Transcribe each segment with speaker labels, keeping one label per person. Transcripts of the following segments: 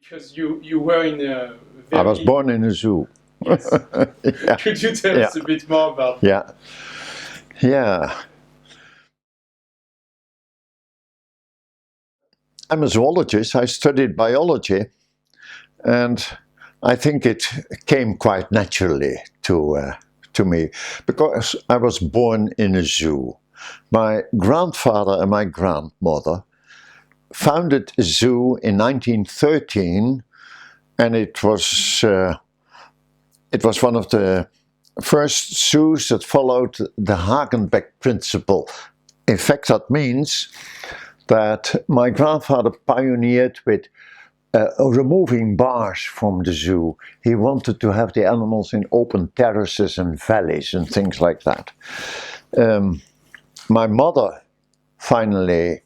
Speaker 1: Because you were in a
Speaker 2: I was born in a zoo.
Speaker 1: Yes.
Speaker 2: Yeah.
Speaker 1: Could you tell us a bit more about
Speaker 2: that? Yeah. I'm a zoologist. I studied biology, and I think it came quite naturally to me, because I was born in a zoo. My grandfather and my grandmother founded a zoo in 1913, and it was one of the first zoos that followed the Hagenbeck principle. In fact, that means that my grandfather pioneered with removing bars from the zoo. He wanted to have the animals in open terraces and valleys and things like that. My mother finally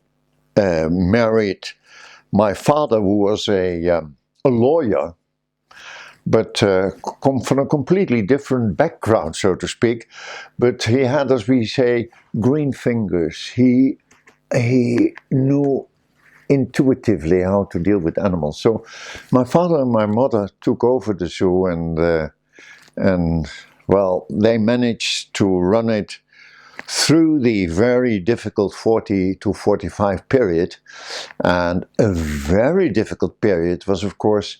Speaker 2: married my father, who was a lawyer, but come from a completely different background, so to speak. But he had, as we say, green fingers. He knew intuitively how to deal with animals. So my father and my mother took over the zoo, and well, they managed to run it through the very difficult 40 to 45 period. And a very difficult period was, of course,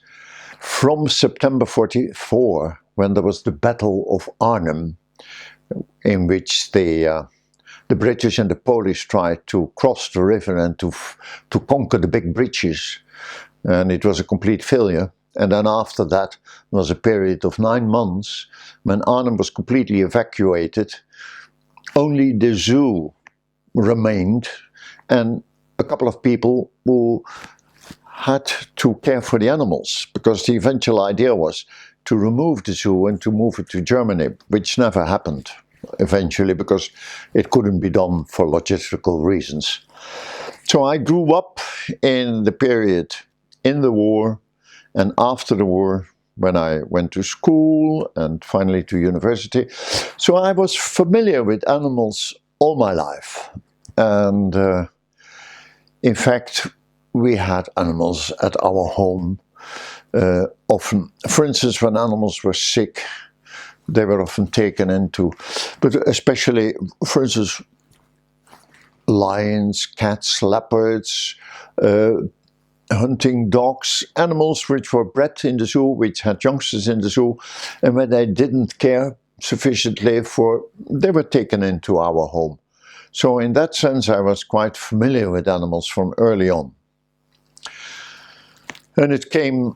Speaker 2: from September 44, when there was the Battle of Arnhem, in which the British and the Polish tried to cross the river and to conquer the big bridges, and it was a complete failure. And then after that was a period of 9 months when Arnhem was completely evacuated. Only the zoo remained, and a couple of people who had to care for the animals, because the eventual idea was to remove the zoo and to move it to Germany, which never happened eventually, because it couldn't be done for logistical reasons. So I grew up in the period in the war and after the war, when I went to school and finally to university. So I was familiar with animals all my life. And in fact, we had animals at our home often. For instance, when animals were sick, they were often taken into, but especially, for instance, lions, cats, leopards, hunting dogs, animals which were bred in the zoo, which had youngsters in the zoo, and when they didn't care sufficiently for, they were taken into our home. So in that sense, I was quite familiar with animals from early on. And it came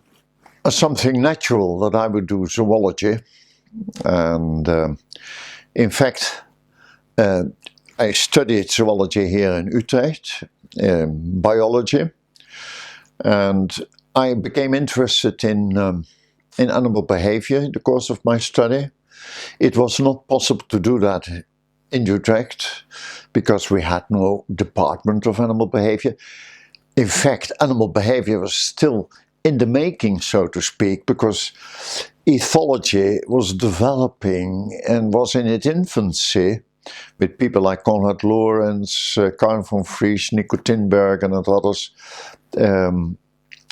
Speaker 2: as something natural that I would do zoology. And in fact, I studied zoology here in Utrecht, biology. And I became interested in animal behavior in the course of my study. It was not possible to do that in Utrecht because we had no department of animal behavior. In fact, animal behavior was still in the making, so to speak, because ethology was developing and was in its infancy, with people like Konrad Lorenz, Karl von Vries, Niko Tinbergen and others,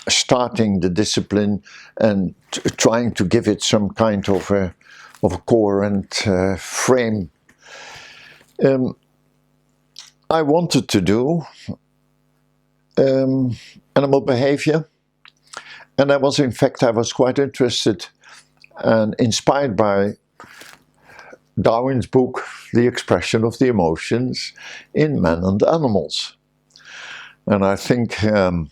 Speaker 2: starting the discipline and trying to give it some kind of a coherent frame. I wanted to do animal behavior, and I was quite interested and inspired by Darwin's book, The Expression of the Emotions in Man and Animals. And I think I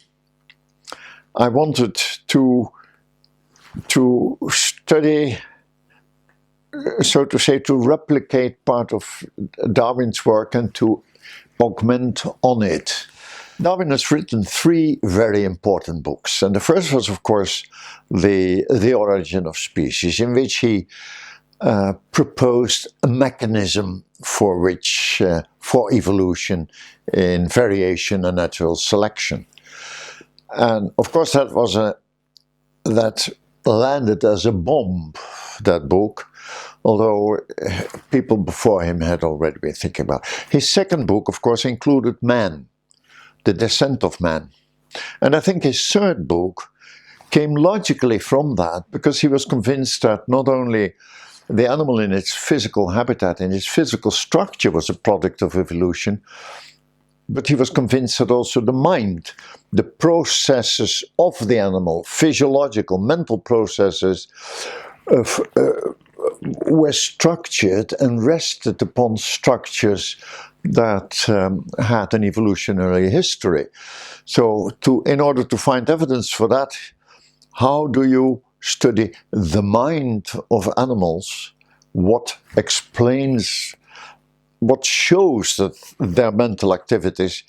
Speaker 2: wanted to study, so to say, to replicate part of Darwin's work and to augment on it. Darwin has written 3 very important books, and the first was, of course, The Origin of Species, in which he proposed a mechanism for evolution in variation and natural selection. And of course that landed as a bomb, that book, although people before him had already been thinking about it. His second book, of course, included Man, The Descent of Man. And I think his third book came logically from that, because he was convinced that not only the animal in its physical habitat, in its physical structure, was a product of evolution, but he was convinced that also the mind, the processes of the animal, physiological, mental processes, were structured and rested upon structures that had an evolutionary history. So in order to find evidence for that, how do you study the mind of animals? What explains, what shows that their mental activities?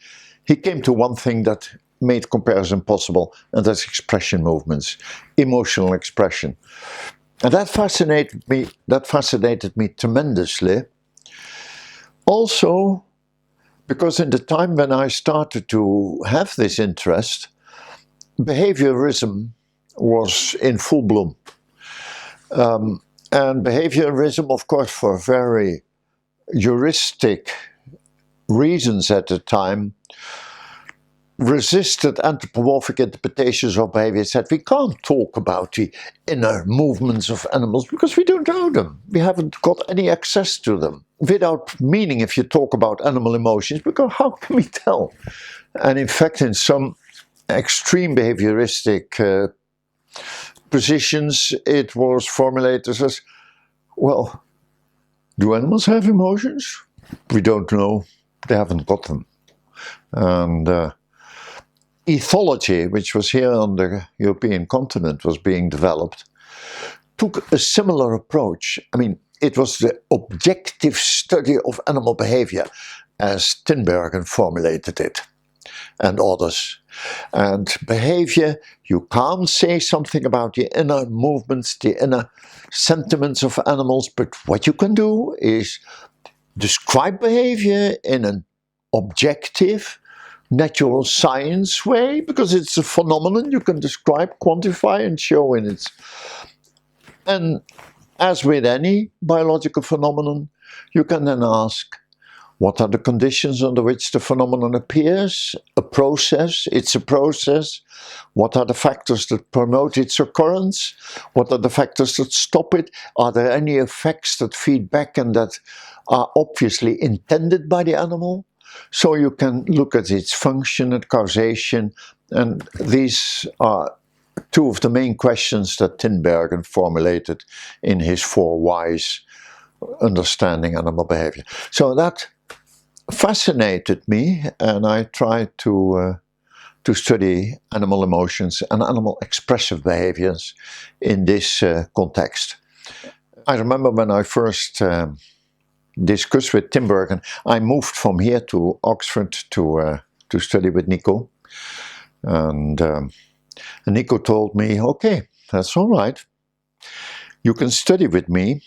Speaker 2: He came to one thing that made comparison possible, and that's expression movements, emotional expression. And that fascinated me tremendously. Also, because in the time when I started to have this interest, behaviorism was in full bloom. And behaviorism, of course, for very heuristic reasons at the time, resisted anthropomorphic interpretations of behavior. Said we can't talk about the inner movements of animals because we don't know them. We haven't got any access to them. Without meaning, if you talk about animal emotions, because how can we tell? And in fact, in some extreme behavioristic positions, it was formulated as, well, do animals have emotions? We don't know. They haven't got them. And ethology, which was here on the European continent, was being developed, took a similar approach. I mean, it was the objective study of animal behavior, as Tinbergen formulated it, and others. And behavior, you can't say something about the inner movements, the inner sentiments of animals, but what you can do is describe behavior in an objective, natural science way, because it's a phenomenon you can describe, quantify, and show in its. And as with any biological phenomenon, you can then ask, what are the conditions under which the phenomenon appears? A process, it's a process. What are the factors that promote its occurrence? What are the factors that stop it? Are there any effects that feed back and that are obviously intended by the animal? So you can look at its function and causation, and these are two of the main questions that Tinbergen formulated in his 4 Whys, understanding animal behavior. So that fascinated me, and I tried to study animal emotions and animal expressive behaviors in this context. I remember when I first discussed with Tinbergen, I moved from here to Oxford to study with Niko, and Niko told me, okay, that's all right, you can study with me,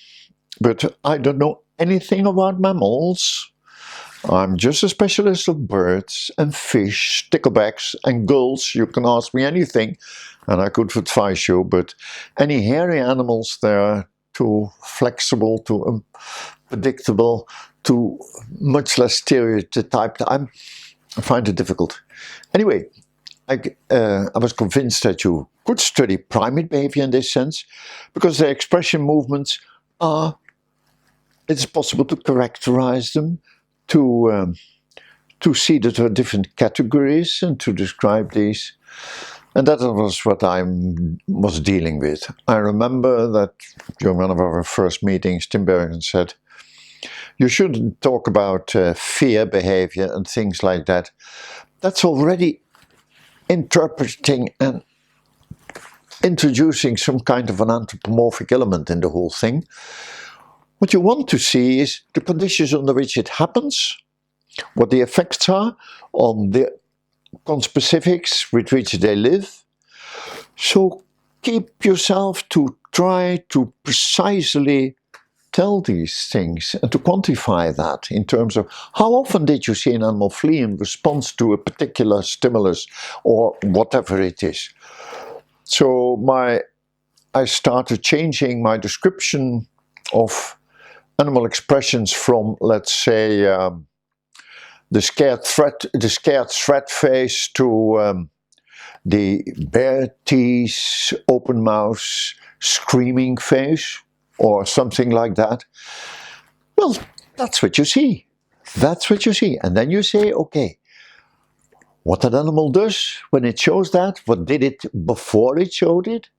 Speaker 2: but I don't know anything about mammals. I'm just a specialist of birds and fish, sticklebacks and gulls. You can ask me anything and I could advise you, but any hairy animals, they're too flexible, too unpredictable, too much less stereotyped. I find it difficult. Anyway, I was convinced that you could study primate behavior in this sense, because their expression movements are, it's possible to characterize them, to see that there are different categories and to describe these. And that was what I was dealing with. I remember that during one of our first meetings, Tinbergen said, you shouldn't talk about fear behavior and things like that. That's already interpreting and introducing some kind of an anthropomorphic element in the whole thing. What you want to see is the conditions under which it happens, what the effects are on the conspecifics with which they live. So keep yourself to try to precisely tell these things and to quantify that in terms of how often did you see an animal flee in response to a particular stimulus or whatever it is. So I started changing my description of animal expressions from, let's say, the scared threat face to the bare teeth, open mouth, screaming face, or something like that. Well, that's what you see. That's what you see. And then you say, okay, what that animal does when it shows that, what did it before it showed it?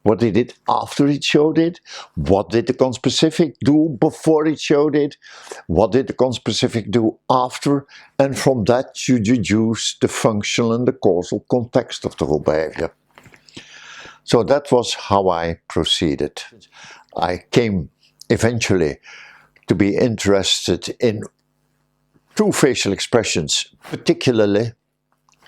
Speaker 2: What did it after it showed it? What did the conspecific do before it showed it? What did the conspecific do after? And from that you deduce the functional and the causal context of the whole behavior. So that was how I proceeded. I came eventually to be interested in two facial expressions, particularly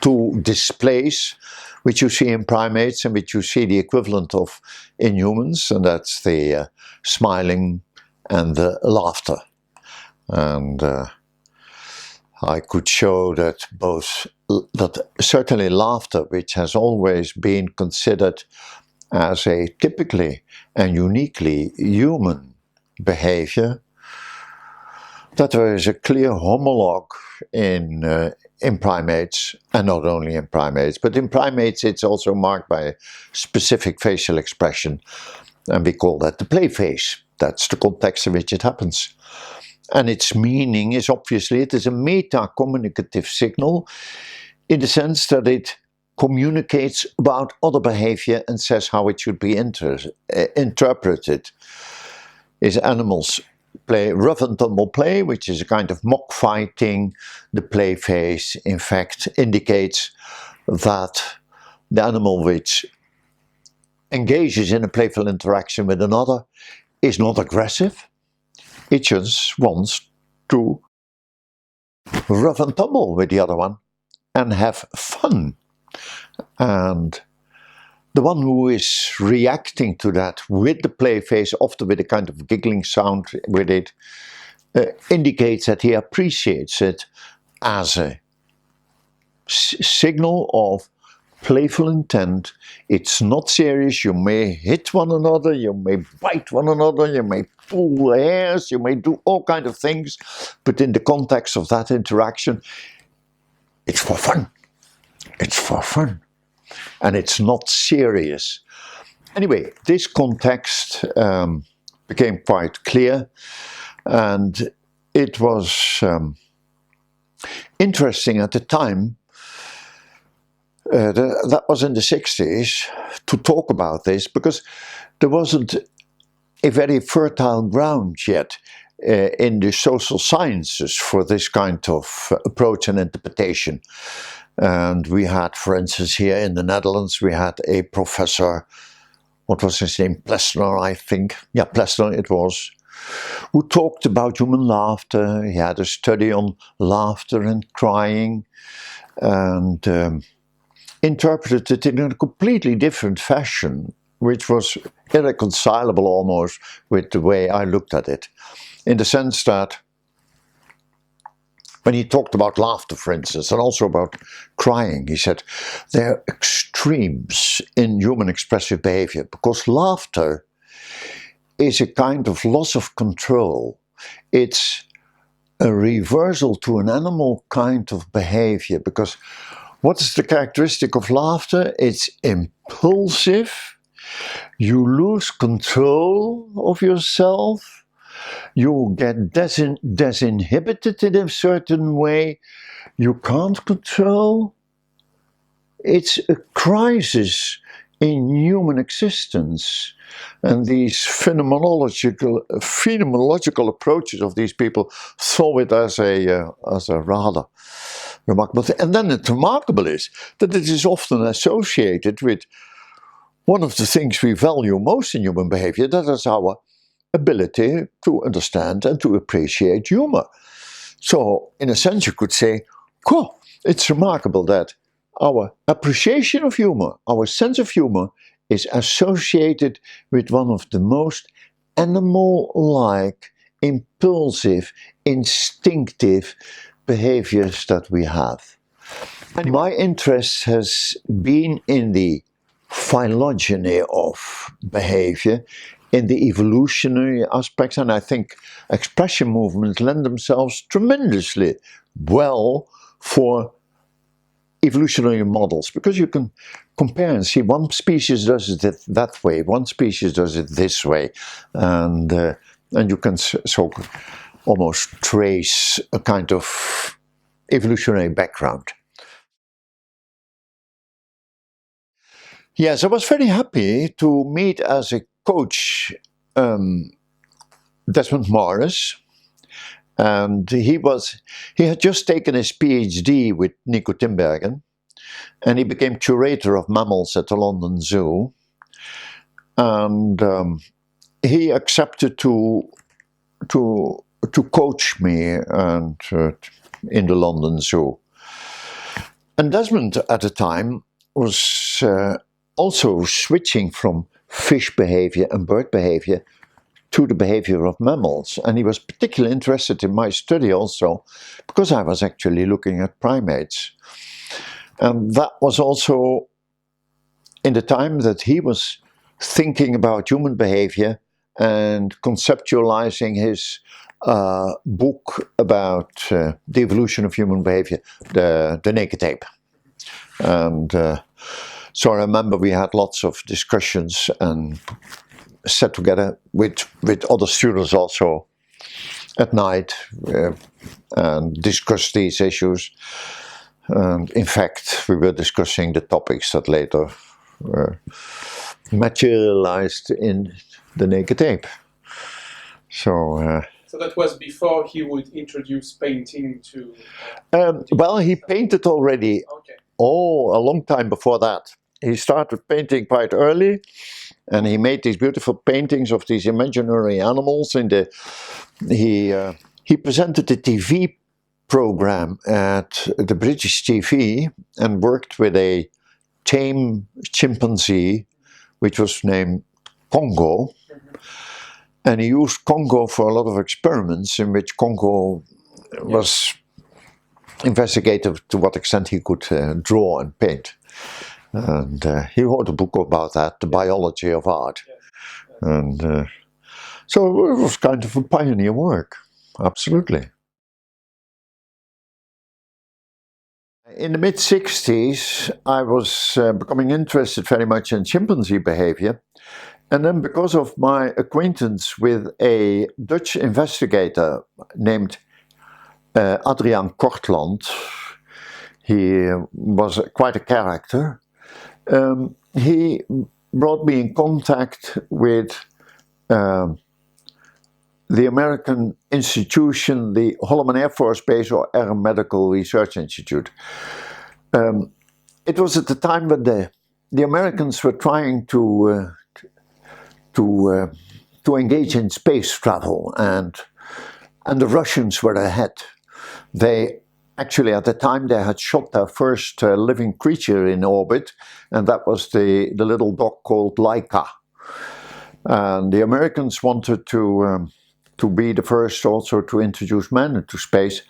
Speaker 2: two displays which you see in primates and which you see the equivalent of in humans, and that's the smiling and the laughter. And I could show that certainly laughter, which has always been considered as a typically and uniquely human behavior, that there is a clear homologue in primates, and not only in primates, but in primates it's also marked by a specific facial expression, and we call that the play face. That's the context in which it happens. And its meaning is obviously it is a meta-communicative signal in the sense that it communicates about other behavior and says how it should be interpreted. Is animals play rough and tumble play, which is a kind of mock fighting. The play face, in fact, indicates that the animal which engages in a playful interaction with another is not aggressive. It just wants to rough and tumble with the other one and have fun. And the one who is reacting to that with the play face, often with a kind of giggling sound with it, indicates that he appreciates it as a signal of playful intent. It's not serious. You may hit one another, you may bite one another, you may pull hairs, you may do all kinds of things, but in the context of that interaction, it's for fun. It's for fun. And it's not serious. Anyway, this context became quite clear, and it was interesting at the time, that was in the 60s, to talk about this, because there wasn't a very fertile ground yet in the social sciences for this kind of approach and interpretation. And we had, for instance, here in the Netherlands, we had a professor, what was his name, Plessner, I think. Yeah, Plessner it was, who talked about human laughter. He had a study on laughter and crying, and interpreted it in a completely different fashion, which was irreconcilable almost with the way I looked at it, in the sense that when he talked about laughter, for instance, and also about crying, he said there are extremes in human expressive behavior, because laughter is a kind of loss of control. It's a reversal to an animal kind of behavior, because what is the characteristic of laughter? It's impulsive. You lose control of yourself. You get disinhibited in a certain way. You can't control. It's a crisis in human existence. And these phenomenological approaches of these people saw it as a rather remarkable thing. And then the remarkable is that it is often associated with one of the things we value most in human behavior, that is our ability to understand and to appreciate humor. So, in a sense, you could say, cool, it's remarkable that our appreciation of humor, our sense of humor, is associated with one of the most animal-like, impulsive, instinctive behaviors that we have. And my interest has been in the phylogeny of behavior, in the evolutionary aspects, and I think expression movements lend themselves tremendously well for evolutionary models, because you can compare and see one species does it that way, one species does it this way, and you can so almost trace a kind of evolutionary background. Yes, I was very happy to meet as a coach Desmond Morris, and he had just taken his PhD with Niko Tinbergen, and he became curator of mammals at the London Zoo, and he accepted to coach me and in the London Zoo. And Desmond at the time was also switching from fish behavior and bird behavior to the behavior of mammals, and he was particularly interested in my study also because I was actually looking at primates. And that was also in the time that he was thinking about human behavior and conceptualizing his book about the evolution of human behavior, the Naked Ape. And so I remember we had lots of discussions and sat together with other students also at night and discussed these issues. And in fact, we were discussing the topics that later materialized in the Naked Ape. So
Speaker 1: that was before he would introduce painting to...
Speaker 2: well, he painted already.
Speaker 1: Okay.
Speaker 2: Oh, a long time before that. He started painting quite early, and he made these beautiful paintings of these imaginary animals. He presented the TV program at the British TV and worked with a tame chimpanzee, which was named Congo. And he used Congo for a lot of experiments in which Congo was investigated to what extent he could draw and paint. And he wrote a book about that, The Biology of Art. And so it was kind of a pioneer work, absolutely. In the mid-60s, I was becoming interested very much in chimpanzee behavior. And then because of my acquaintance with a Dutch investigator named Adriaan Kortland, he was quite a character, he brought me in contact with the American institution, the Holloman Air Force Base or Air Medical Research Institute. It was at the time when the Americans were trying to engage in space travel, and the Russians were ahead. They actually, at the time, they had shot their first living creature in orbit, and that was the little dog called Laika. And the Americans wanted to be the first also to introduce man into space.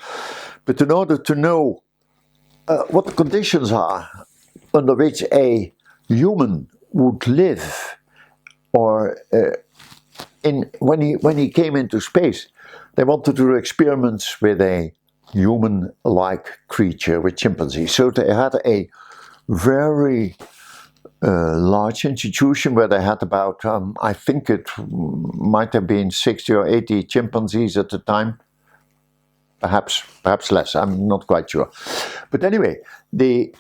Speaker 2: But in order to know what the conditions are under which a human would live, or when he came into space, they wanted to do experiments with a human-like creature, with chimpanzees. So they had a very large institution where they had about, I think it might have been 60 or 80 chimpanzees at the time. Perhaps less, I'm not quite sure. But anyway, the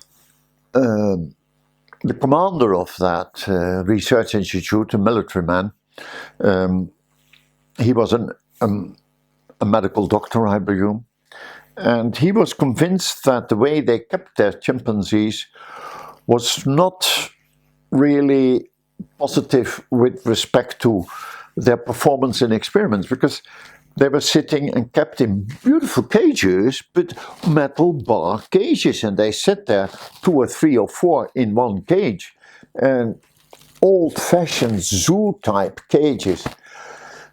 Speaker 2: commander of that research institute, a military man, he was a medical doctor, I presume, and he was convinced that the way they kept their chimpanzees was not really positive with respect to their performance in experiments, because they were sitting and kept in beautiful cages, but metal bar cages, and they sat there 2 or 3 or 4 in one cage, and old-fashioned zoo-type cages.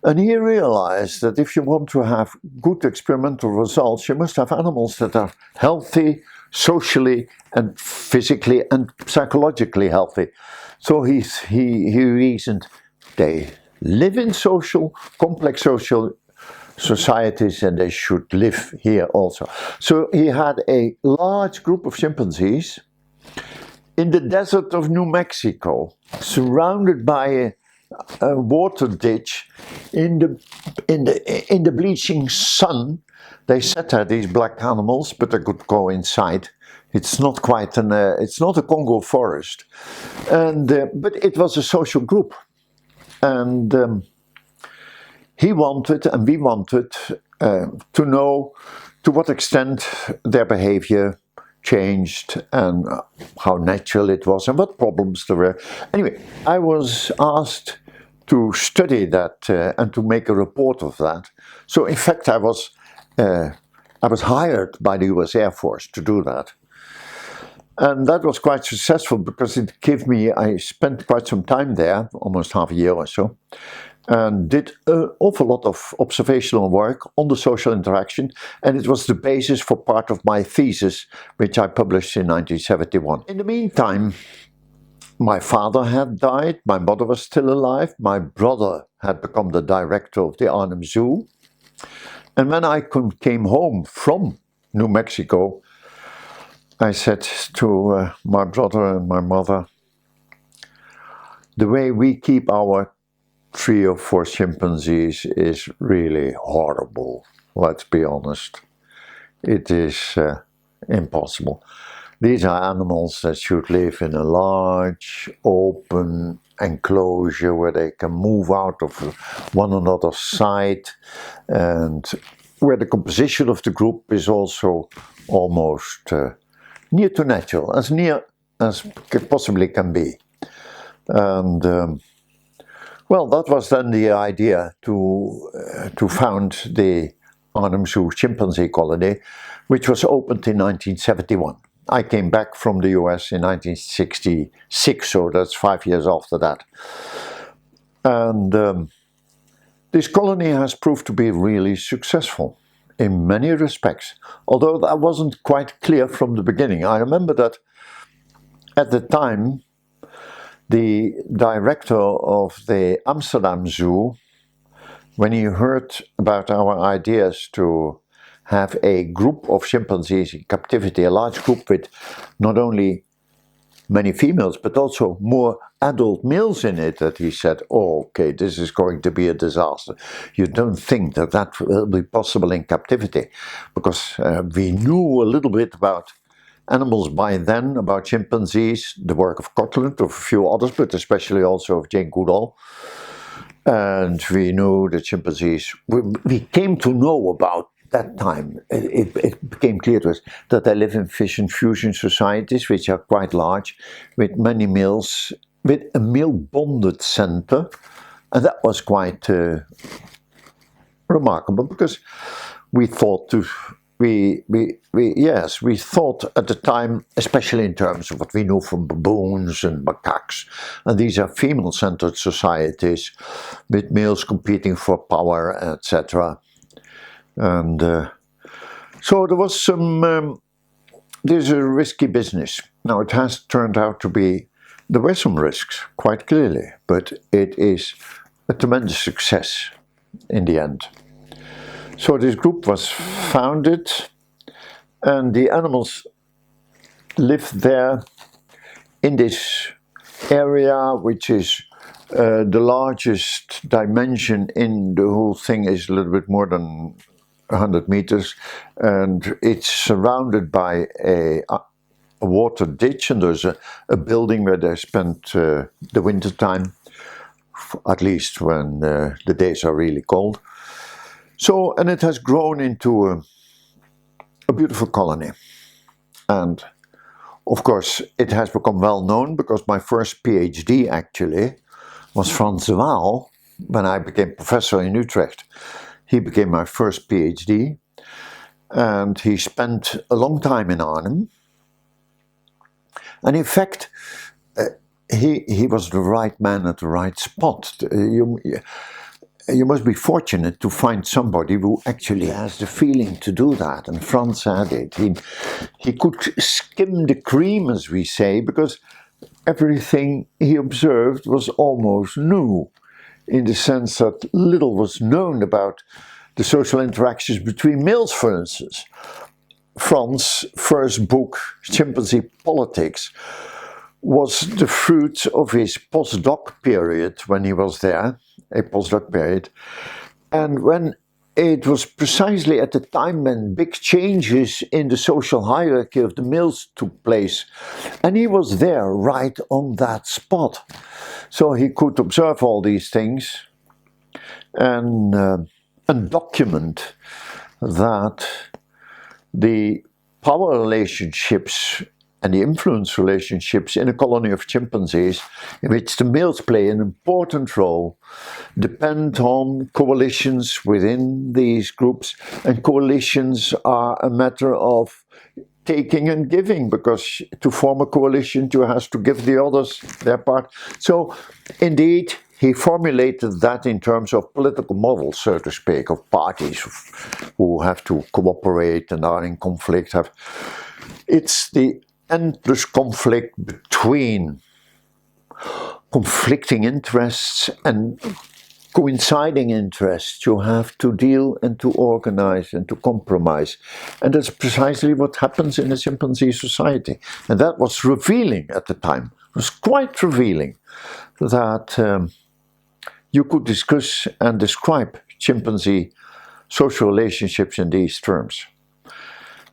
Speaker 2: And he realized that if you want to have good experimental results, you must have animals that are healthy, socially and physically and psychologically healthy. So he reasoned they live in complex social societies and they should live here also. So he had a large group of chimpanzees in the desert of New Mexico, surrounded by a water ditch in the bleaching sun. They sat there, these black animals, but they could go inside. It's not quite it's not a Congo forest, and but it was a social group, and he wanted and we wanted to know to what extent their behavior changed and how natural it was and what problems there were. Anyway, I was asked to study that and to make a report of that. So in fact, I was hired by the US Air Force to do that. And that was quite successful because it gave me, I spent quite some time there, almost half a year or so, and did an awful lot of observational work on the social interaction, and it was the basis for part of my thesis, which I published in 1971. In the meantime, my father had died, my mother was still alive, my brother had become the director of the Arnhem Zoo, and when I came home from New Mexico, I said to my brother and my mother, the way we keep our 3 or 4 chimpanzees is really horrible, let's be honest. It is impossible. These are animals that should live in a large, open enclosure where they can move out of one another's sight and where the composition of the group is also almost near to natural, as near as it possibly can be. And well, that was then the idea to found the Arnhem Zoo chimpanzee colony, which was opened in 1971. I came back from the US in 1966, so that's 5 years after that. And this colony has proved to be really successful in many respects, although that wasn't quite clear from the beginning. I remember that at the time, the director of the Amsterdam Zoo, when he heard about our ideas to have a group of chimpanzees in captivity, a large group with not only many females, but also more adult males in it, that he said, oh, okay, this is going to be a disaster. You don't think that that will be possible in captivity, because we knew a little bit about animals by then, about chimpanzees, the work of Cotland, of a few others, but especially also of Jane Goodall. And we knew the chimpanzees, we came to know about that time, it became clear to us that they live in fission fusion societies, which are quite large, with many males, with a male-bonded center, and that was quite remarkable, because we thought we thought at the time, especially in terms of what we know from baboons and macaques, and these are female-centered societies with males competing for power, etc. And so there was some, there's a risky business. Now it has turned out to be, there were some risks, quite clearly, but it is a tremendous success in the end. So this group was founded, and the animals lived there in this area, which is the largest dimension in the whole thing, is a little bit more than 100 meters, and it's surrounded by a water ditch, and there's a building where they spent the winter time, at least when the days are really cold. So, and it has grown into a beautiful colony. And of course, it has become well known because my first PhD actually was Frans DeWaal. When I became professor in Utrecht, he became my first PhD. And he spent a long time in Arnhem. And in fact, he was the right man at the right spot. You must be fortunate to find somebody who actually has the feeling to do that, and Frans had it. He could skim the cream, as we say, because everything he observed was almost new, in the sense that little was known about the social interactions between males, for instance. Fran's first book, Chimpanzee Politics, was the fruit of his postdoc period when he was there, a postdoc period. And when it was precisely at the time when big changes in the social hierarchy of the males took place. And he was there right on that spot. So he could observe all these things and document that the power relationships and the influence relationships in a colony of chimpanzees, in which the males play an important role, depend on coalitions within these groups, and coalitions are a matter of taking and giving, because to form a coalition you have to give the others their part. So indeed he formulated that in terms of political models, so to speak, of parties who have to cooperate and are in conflict. It's the endless conflict between conflicting interests and coinciding interests you have to deal and to organize and to compromise. And that's precisely what happens in a chimpanzee society. And that was revealing at the time. It was quite revealing that you could discuss and describe chimpanzee social relationships in these terms.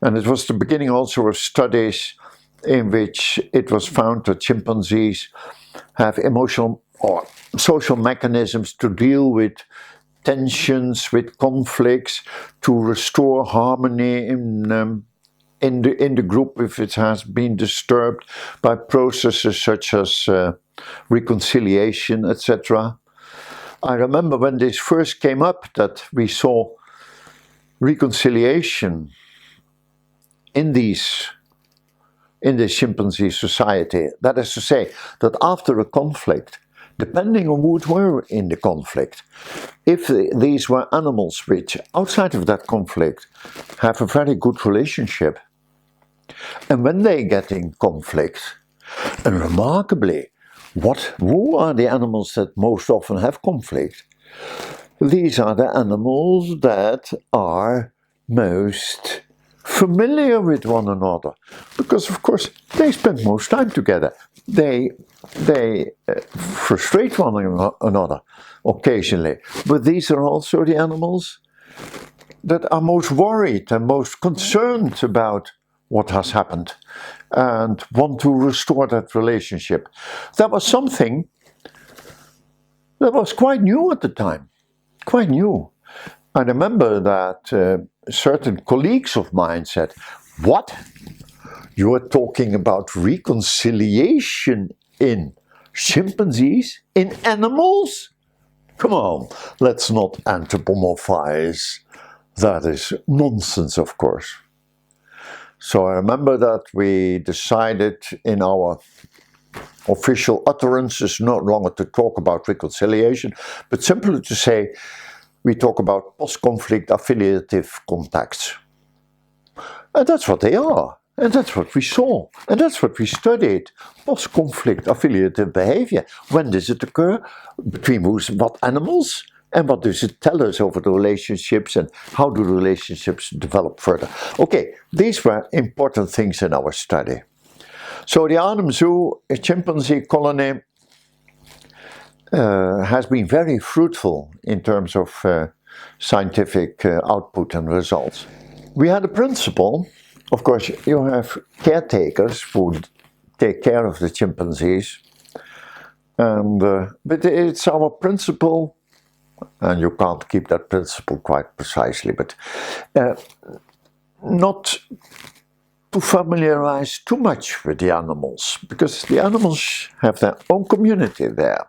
Speaker 2: And it was the beginning also of studies in which it was found that chimpanzees have emotional or social mechanisms to deal with tensions, with conflicts, to restore harmony in the group if it has been disturbed by processes such as reconciliation, etc. I remember when this first came up that we saw reconciliation in this chimpanzee society. That is to say, that after a conflict, depending on who were in the conflict, if these were animals which, outside of that conflict, have a very good relationship, and when they get in conflict, and remarkably, who are the animals that most often have conflict? These are the animals that are most familiar with one another, because of course they spend most time together. They frustrate one another occasionally, but these are also the animals that are most worried and most concerned about what has happened and want to restore that relationship. That was something that was quite new at the time, quite new. I remember that certain colleagues of mine said, "What? You are talking about reconciliation in chimpanzees? In animals? Come on, let's not anthropomorphize. That is nonsense, of course." So I remember that we decided in our official utterances no longer to talk about reconciliation, but simply to say we talk about post-conflict affiliative contacts. And that's what they are. And that's what we saw. And that's what we studied. Post-conflict affiliative behavior. When does it occur? Between what animals? And what does it tell us over the relationships, and how do the relationships develop further? Okay, these were important things in our study. So the Arnhem Zoo, a chimpanzee colony, has been very fruitful in terms of scientific output and results. We had a principle. Of course, you have caretakers who take care of the chimpanzees, but it's our principle, and you can't keep that principle quite precisely, but not to familiarize too much with the animals, because the animals have their own community there,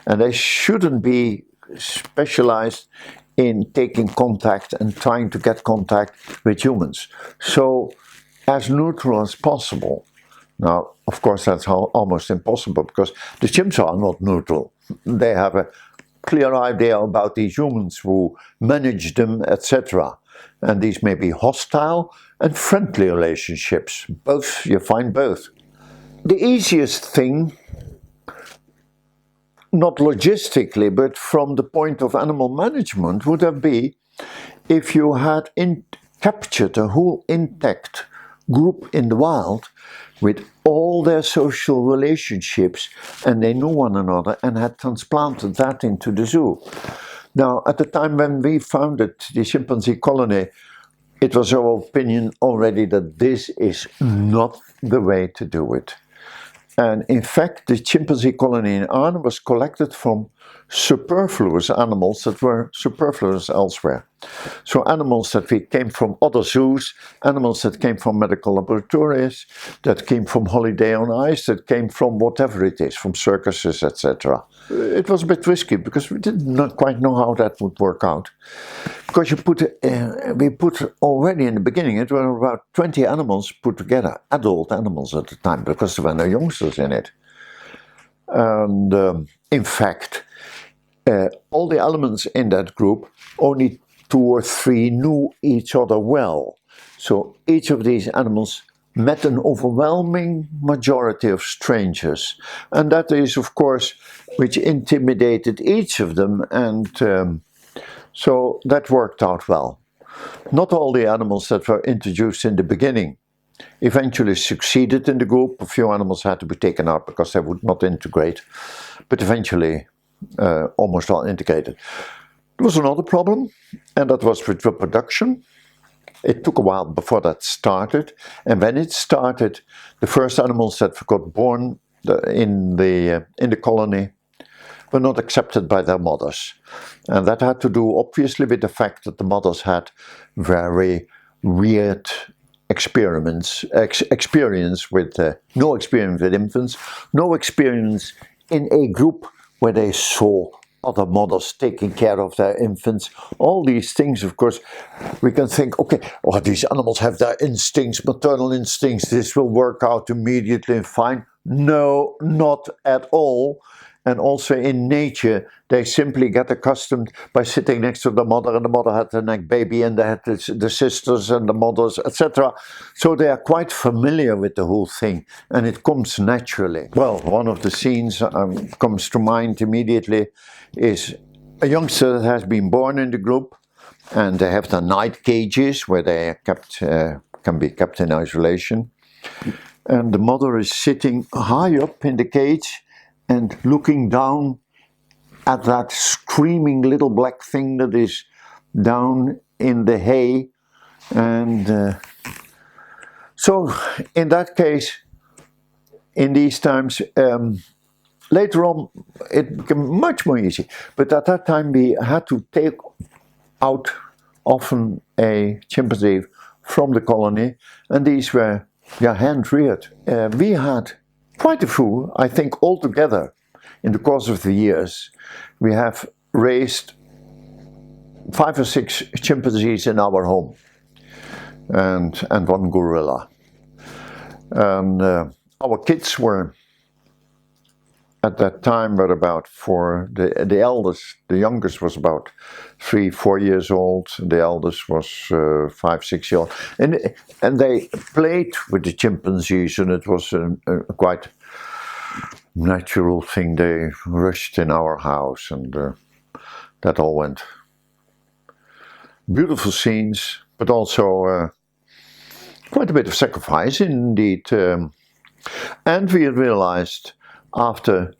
Speaker 2: and they shouldn't be specialized in taking contact and trying to get contact with humans. So, as neutral as possible. Now, of course, that's almost impossible, because the chimps are not neutral. They have a clear idea about these humans who manage them, etc. And these may be hostile and friendly relationships. Both, you find both. The easiest thing, not logistically, but from the point of animal management, would have been if you had captured a whole intact group in the wild with all their social relationships, and they knew one another, and had transplanted that into the zoo. Now, at the time when we founded the chimpanzee colony, it was our opinion already that this is not the way to do it. And in fact, the chimpanzee colony in Arnhem was collected from superfluous animals that were superfluous elsewhere. So animals that came from other zoos, animals that came from medical laboratories, that came from holiday on ice, that came from whatever it is, from circuses, etc. It was a bit risky because we did not quite know how that would work out. Because we put already in the beginning, it were about 20 animals put together, adult animals at the time, because there were no youngsters in it. And in fact, all the elements in that group, only 2 or 3 knew each other well. So each of these animals met an overwhelming majority of strangers. And that is, of course, which intimidated each of them, and so that worked out well. Not all the animals that were introduced in the beginning eventually succeeded in the group. A few animals had to be taken out because they would not integrate, but eventually almost all integrated. There was another problem, and that was with reproduction. It took a while before that started, and when it started, the first animals that got born in the colony were not accepted by their mothers. And that had to do obviously with the fact that the mothers had very weird experience with, no experience with infants, no experience in a group where they saw other mothers taking care of their infants. All these things, of course, we can think, okay, oh, these animals have their instincts, maternal instincts, this will work out immediately and fine. No, not at all. And also in nature, they simply get accustomed by sitting next to the mother, and the mother had the neck baby, and they had the sisters and the mothers, etc. So they are quite familiar with the whole thing, and it comes naturally. Well, one of the scenes comes to mind immediately is a youngster that has been born in the group, and they have the night cages where they are kept, can be kept in isolation. And the mother is sitting high up in the cage, and looking down at that screaming little black thing that is down in the hay. And so in that case, in these times, later on it became much more easy. But at that time we had to take out often a chimpanzee from the colony, and these were hand-reared. We had quite a few, I think altogether, in the course of the years, we have raised 5 or 6 chimpanzees in our home, and 1 gorilla. And our kids were, at that time, were about 4, the eldest, the youngest was about 3, 4 years old, the eldest was 5, 6 years old. And they played with the chimpanzees, and it was a quite natural thing. They rushed in our house, and that all went. Beautiful scenes, but also quite a bit of sacrifice indeed. And we realized after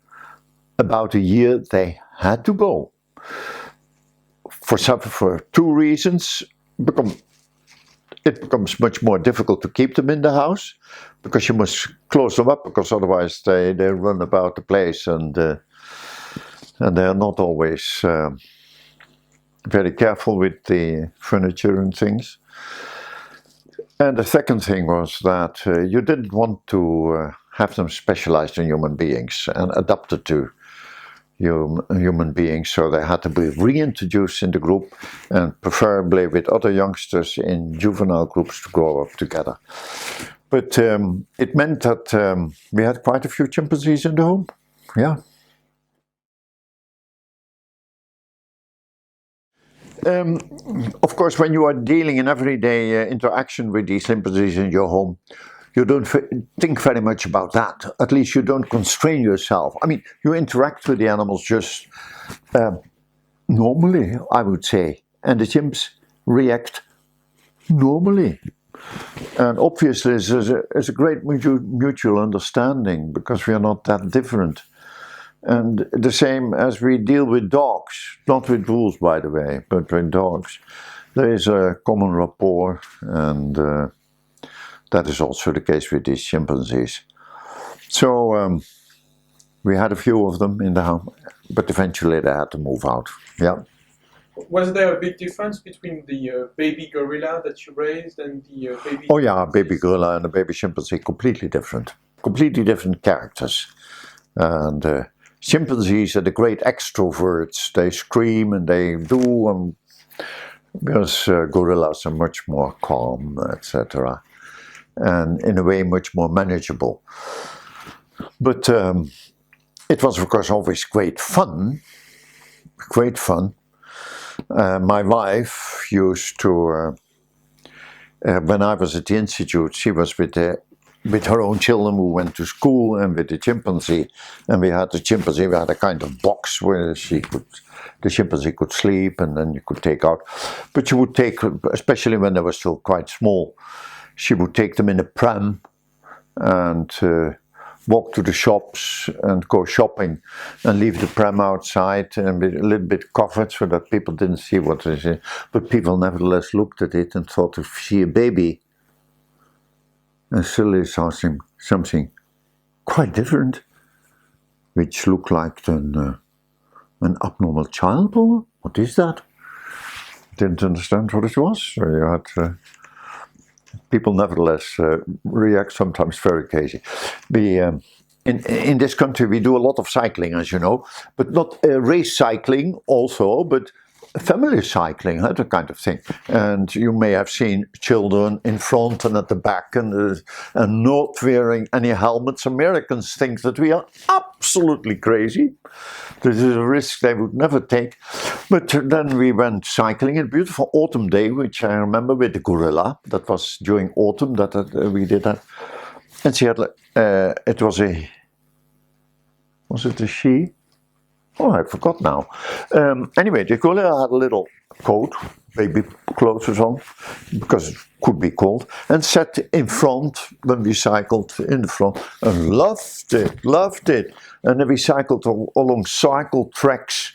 Speaker 2: about a year they had to go. For 2 reasons. It becomes much more difficult to keep them in the house, because you must close them up, because otherwise they run about the place, and they are not always very careful with the furniture and things. And the second thing was that you didn't want to have them specialized in human beings and adapted to human beings, so they had to be reintroduced in the group, and preferably with other youngsters in juvenile groups to grow up together. But it meant that we had quite a few chimpanzees in the home, yeah. Of course, when you are dealing in everyday interaction with these chimpanzees in your home, you don't think very much about that. At least you don't constrain yourself. I mean, you interact with the animals just normally, I would say. and the chimps react normally. And obviously there's a great mutual understanding because we are not that different. And the same as we deal with dogs, not with wolves by the way, but with dogs. There is a common rapport, and that is also the case with these chimpanzees. So we had a few of them in the house, but eventually they had to move out. Yeah.
Speaker 1: Was there a big difference between the baby gorilla that you raised and the baby?
Speaker 2: Oh yeah, baby gorilla and the baby chimpanzee, completely different characters. And chimpanzees are the great extroverts. They scream and they do, because gorillas are much more calm, etc. And in a way much more manageable. But it was of course always great fun. My wife used to, when I was at the institute, she was with her own children who went to school, and with the chimpanzee. And we had a kind of box where the chimpanzee could sleep, and then you could take out. But she would take, especially when they were still quite small, she would take them in a pram and walk to the shops and go shopping and leave the pram outside and be a little bit covered so that people didn't see what it is. But people nevertheless looked at it and thought, if you see a baby, and suddenly saw something quite different, which looked like an abnormal child. Or what is that? Didn't understand what it was. So you had people nevertheless react sometimes very crazy. In this country we do a lot of cycling, as you know, but not race cycling also, but family cycling, that kind of thing. And you may have seen children in front and at the back and not wearing any helmets. Americans think that we are absolutely crazy. This is a risk they would never take. But then we went cycling, a beautiful autumn day, which I remember, with the gorilla. That was during autumn that we did that. And she had, it was it a she? Oh, I forgot now. Anyway, the gorilla had a little coat, baby clothes on, because it could be cold, and sat in front when we cycled in the front, and loved it. And then we cycled along cycle tracks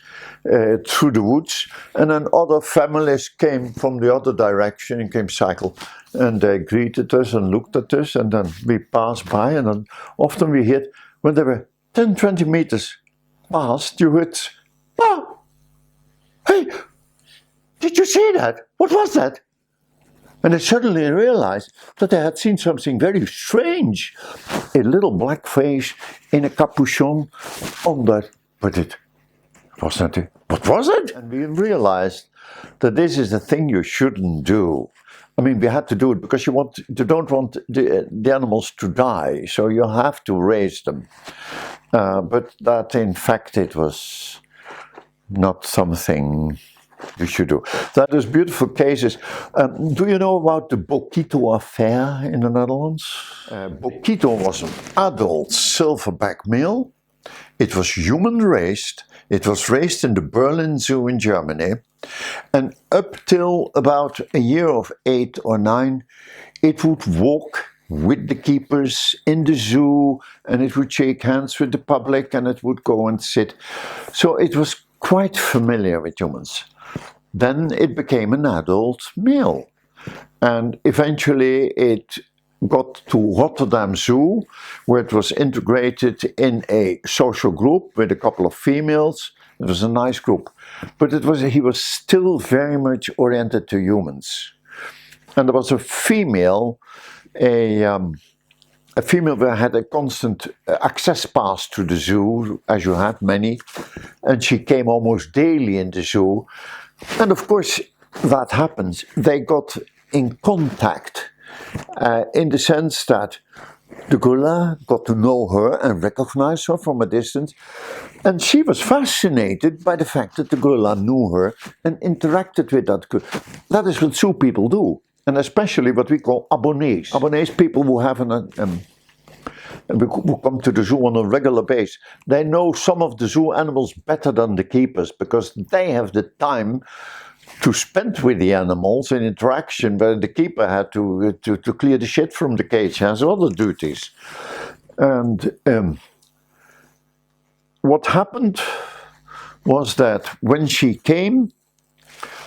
Speaker 2: through the woods, and then other families came from the other direction and came cycle, and they greeted us and looked at us, and then we passed by, and then often we hit, when they were 10, 20 meters past, you heard, "Oh, hey, did you see that? What was that?" And I suddenly realized that I had seen something very strange. A little black face in a capuchon on that. But it wasn't it. What was it? And we realized that this is the thing you shouldn't do. I mean, we had to do it because you don't want the animals to die, so you have to raise them. But that, in fact, it was not something you should do. That is beautiful cases. Do you know about the Bokito affair in the Netherlands? Bokito was an adult silverback male. It was human raised. It was raised in the Berlin Zoo in Germany. And up till about a year of 8 or 9, it would walk with the keepers in the zoo, and it would shake hands with the public, and it would go and sit. So it was quite familiar with humans. Then it became an adult male, and eventually it got to Rotterdam Zoo, where it was integrated in a social group with a couple of females. It was a nice group, but he was still very much oriented to humans. And there was a female that had a constant access pass to the zoo, as you had many, and she came almost daily in the zoo. And of course, that happens. They got in contact in the sense that the gorilla got to know her and recognize her from a distance, and she was fascinated by the fact that the gorilla knew her and interacted with that gorilla. That is what zoo people do, and especially what we call abonnees. Abonnees, people who have who come to the zoo on a regular basis. They know some of the zoo animals better than the keepers because they have the time to spend with the animals in interaction, but the keeper had to clear the shit from the cage, has other duties. And what happened was that when she came,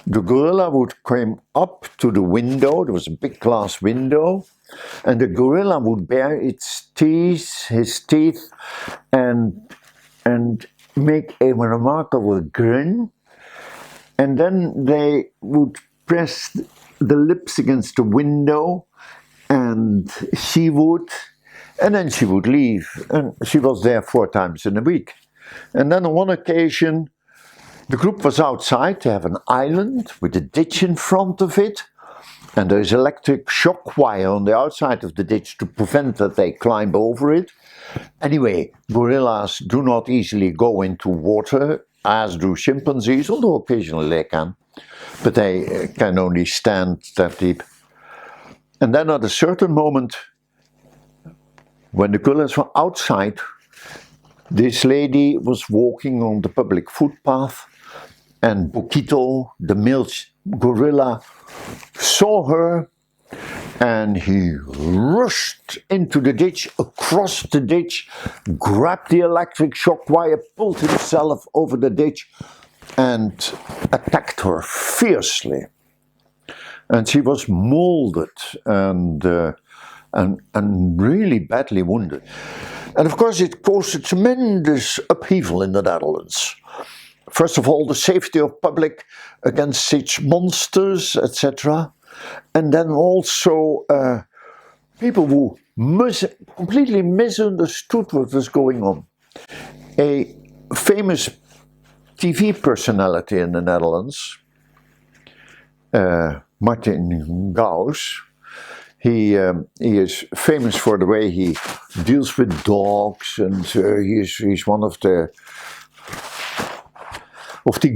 Speaker 2: the gorilla would come up to the window. There was a big glass window, and the gorilla would bare his teeth, and make a remarkable grin. And then they would press the lips against the window, and then she would leave. And she was there 4 times in a week. And then on one occasion, the group was outside. They have an island with a ditch in front of it, and there's electric shock wire on the outside of the ditch to prevent that they climb over it. Anyway, gorillas do not easily go into water, as do chimpanzees, although occasionally they can, but they can only stand that deep. And then at a certain moment, when the gorillas were outside, this lady was walking on the public footpath, and Bokito, the male gorilla, saw her, and he rushed into the ditch, across the ditch, grabbed the electric shock wire, pulled himself over the ditch, and attacked her fiercely. And she was molded and really badly wounded. And of course it caused a tremendous upheaval in the Netherlands. First of all, the safety of public against such monsters, etc. And then also people who completely misunderstood what was going on. A famous TV personality in the Netherlands, Martin Gauss, he is famous for the way he deals with dogs, and he's one of the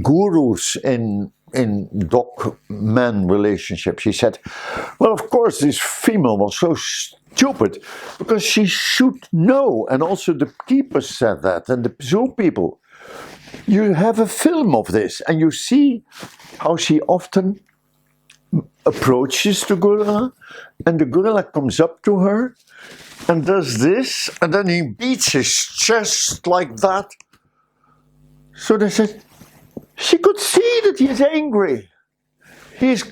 Speaker 2: gurus in dog-man relationships. He said, well, of course, this female was so stupid because she should know, and also the keeper said that, and the zoo people. You have a film of this, and you see how she often approaches the gorilla, and the gorilla comes up to her and does this, and then he beats his chest like that. So they said, she could see that he is angry. He is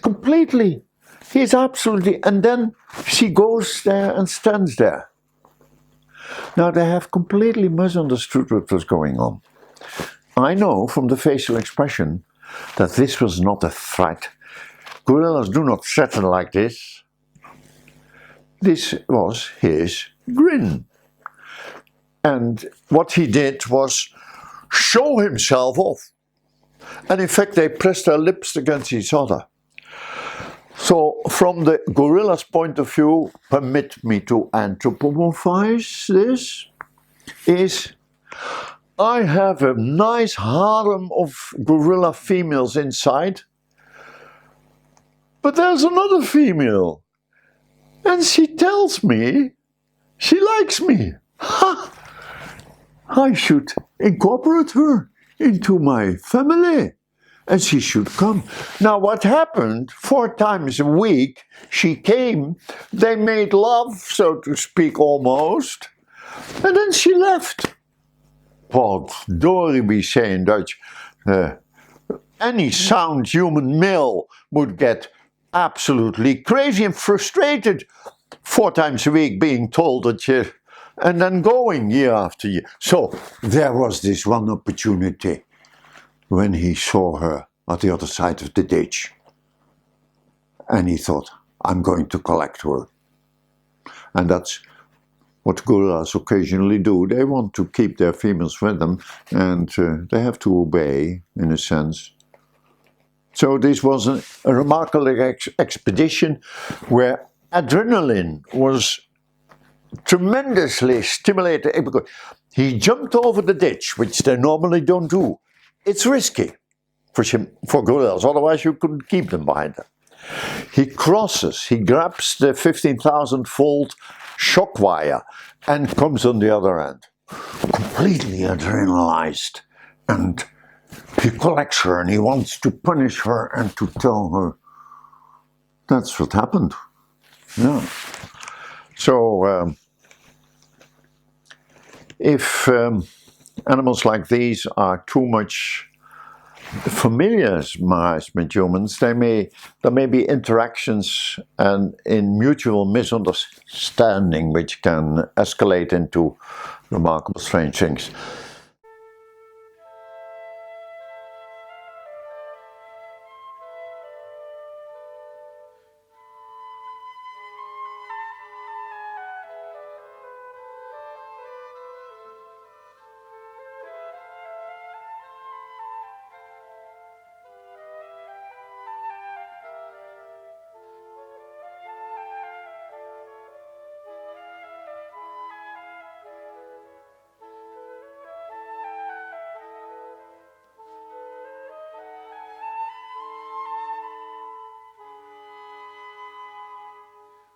Speaker 2: absolutely, and then she goes there and stands there. Now they have completely misunderstood what was going on. I know from the facial expression that this was not a threat. Gorillas do not threaten like this. This was his grin. And what he did was show himself off. And in fact, they pressed their lips against each other. So, from the gorilla's point of view, permit me to anthropomorphize this, is I have a nice harem of gorilla females inside, but there's another female, and she tells me she likes me. Ha! I should incorporate her into my family, and she should come. Now what happened, 4 times a week she came, they made love, so to speak, almost, and then she left. What Dory we say in Dutch, any sound human male would get absolutely crazy and frustrated 4 times a week being told that you, and then going year after year. So there was this one opportunity when he saw her at the other side of the ditch. And he thought, I'm going to collect her. And that's what gorillas occasionally do. They want to keep their females with them, and they have to obey, in a sense. So this was a remarkable expedition where adrenaline was tremendously stimulated. He jumped over the ditch, which they normally don't do. It's risky for gorillas, otherwise you couldn't keep them behind them. He crosses, he grabs the 15,000-volt shock wire and comes on the other end, completely adrenalized and he collects her and he wants to punish her and to tell her that's what happened. Yeah. So if animals like these are too much familiarized with humans, there may be interactions and in mutual misunderstanding which can escalate into remarkable strange things.